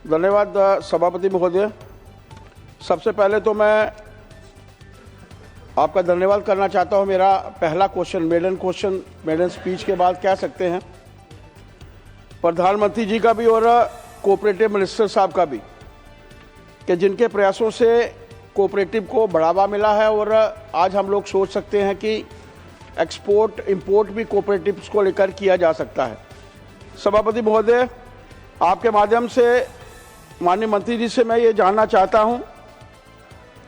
धन्यवाद सभापति महोदय। सबसे पहले तो मैं आपका धन्यवाद करना चाहता हूं। मेरा पहला क्वेश्चन, मेडन स्पीच के बाद कह सकते हैं, प्रधानमंत्री जी का भी और कोऑपरेटिव मिनिस्टर साहब का भी, कि जिनके प्रयासों से कोऑपरेटिव को बढ़ावा मिला है और आज हम लोग सोच सकते हैं कि एक्सपोर्ट इंपोर्ट भी कोऑपरेटिव्स को लेकर किया जा सकता है। सभापति महोदय, आपके माध्यम से माननीय मंत्री जी से मैं ये जानना चाहता हूं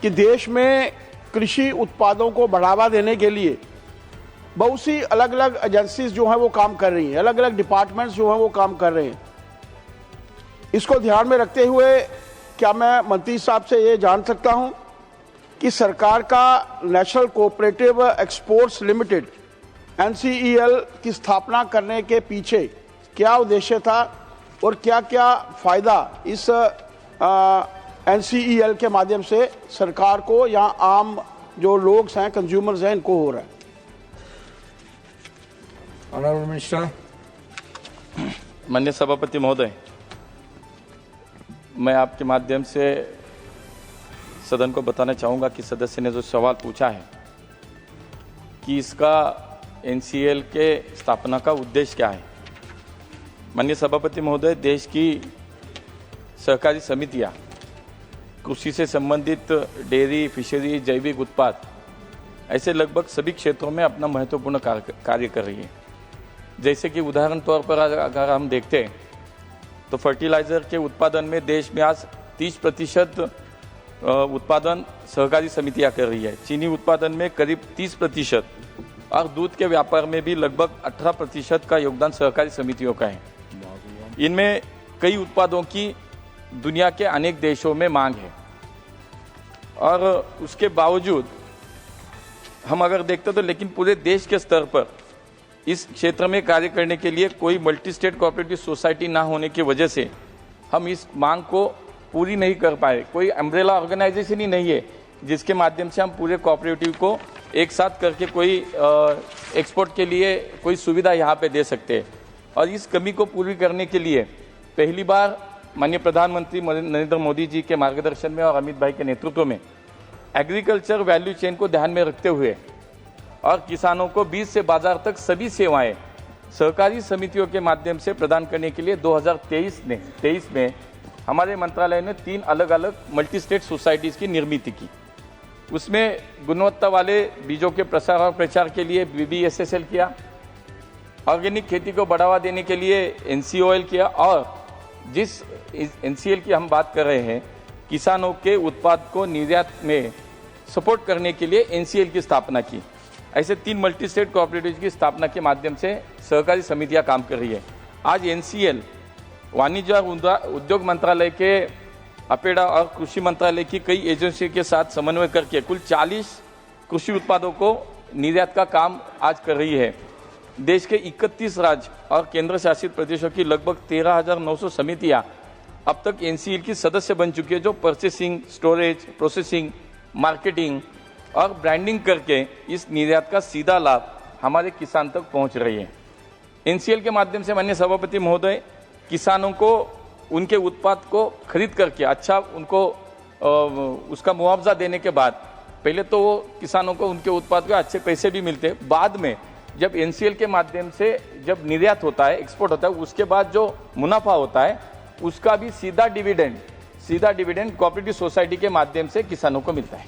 कि देश में कृषि उत्पादों को बढ़ावा देने के लिए बहुत सी अलग अलग एजेंसीज जो हैं वो काम कर रही हैं, अलग अलग डिपार्टमेंट्स जो हैं वो काम कर रहे हैं। इसको ध्यान में रखते हुए क्या मैं मंत्री साहब से ये जान सकता हूं कि सरकार का national cooperative exports limited NCEL की स्थापना करने के पीछे क्या उद्देश्य था और क्या क्या फायदा इस NCEL के माध्यम से सरकार को या आम जो लोग हैं, कंज्यूमर्स हैं, इनको हो रहा है? Honourable minister. माननीय सभापति महोदय, मैं आपके माध्यम से सदन को बताना चाहूँगा कि सदस्य ने जो सवाल पूछा है कि इसका NCEL के स्थापना का उद्देश्य क्या है। माननीय सभापति महोदय, देश की सहकारी समितियाँ कृषि से संबंधित डेयरी, फिशरी, जैविक उत्पाद ऐसे लगभग सभी क्षेत्रों में अपना महत्वपूर्ण कार्य कर रही है। जैसे कि उदाहरण तौर पर अगर हम देखते हैं तो फर्टिलाइज़र के उत्पादन में देश में आज 30% उत्पादन सहकारी समितियां कर रही है। चीनी उत्पादन में करीब 30% और दूध के व्यापार में भी लगभग 18% का योगदान सहकारी समितियों का है। इनमें कई उत्पादों की दुनिया के अनेक देशों में मांग है और उसके बावजूद हम अगर देखते तो लेकिन पूरे देश के स्तर पर इस क्षेत्र में कार्य करने के लिए कोई मल्टी स्टेट कोऑपरेटिव सोसाइटी ना होने की वजह से हम इस मांग को पूरी नहीं कर पाए। कोई अम्ब्रेला ऑर्गेनाइजेशन ही नहीं है जिसके माध्यम से हम पूरे कोऑपरेटिव को एक साथ करके कोई एक्सपोर्ट के लिए कोई सुविधा यहाँ पे दे सकते हैं। और इस कमी को पूरी करने के लिए पहली बार माननीय प्रधानमंत्री नरेंद्र मोदी जी के मार्गदर्शन में और अमित भाई के नेतृत्व में एग्रीकल्चर वैल्यू चेन को ध्यान में रखते हुए और किसानों को बीज से बाजार तक सभी सेवाएं सहकारी समितियों के माध्यम से प्रदान करने के लिए 2023 में हमारे मंत्रालय ने 3 अलग अलग मल्टी स्टेट सोसाइटीज़ की निर्मित की। उसमें गुणवत्ता वाले बीजों के प्रसार और प्रचार के लिए BBSSL किया, ऑर्गेनिक खेती को बढ़ावा देने के लिए NCOL किया और जिस NCEL की हम बात कर रहे हैं, किसानों के उत्पाद को निर्यात में सपोर्ट करने के लिए NCEL की स्थापना की। ऐसे 3 मल्टी स्टेट कोऑपरेटिव की स्थापना के माध्यम से सहकारी समितियां काम कर रही है। आज NCEL वाणिज्य और उद्योग मंत्रालय के अपेडा और कृषि मंत्रालय की कई एजेंसियों के साथ समन्वय करके कुल 40 कृषि उत्पादों को निर्यात का काम आज कर रही है। देश के 31 राज्य और केंद्र शासित प्रदेशों की लगभग 13,900 समितियां अब तक NCEL की सदस्य बन चुकी है, जो परचेसिंग, स्टोरेज, प्रोसेसिंग, मार्केटिंग और ब्रांडिंग करके इस निर्यात का सीधा लाभ हमारे किसान तक पहुंच रही है। NCEL के माध्यम से माननीय सभापति महोदय, किसानों को उनके उत्पाद को खरीद करके अच्छा उनको उसका मुआवजा देने के बाद पहले तो वो किसानों को उनके उत्पाद के अच्छे पैसे भी मिलते, बाद में जब NCEL के माध्यम से जब निर्यात होता है, एक्सपोर्ट होता है, उसके बाद जो मुनाफा होता है उसका भी सीधा डिविडेंड कोऑपरेटिव सोसाइटी के माध्यम से किसानों को मिलता है।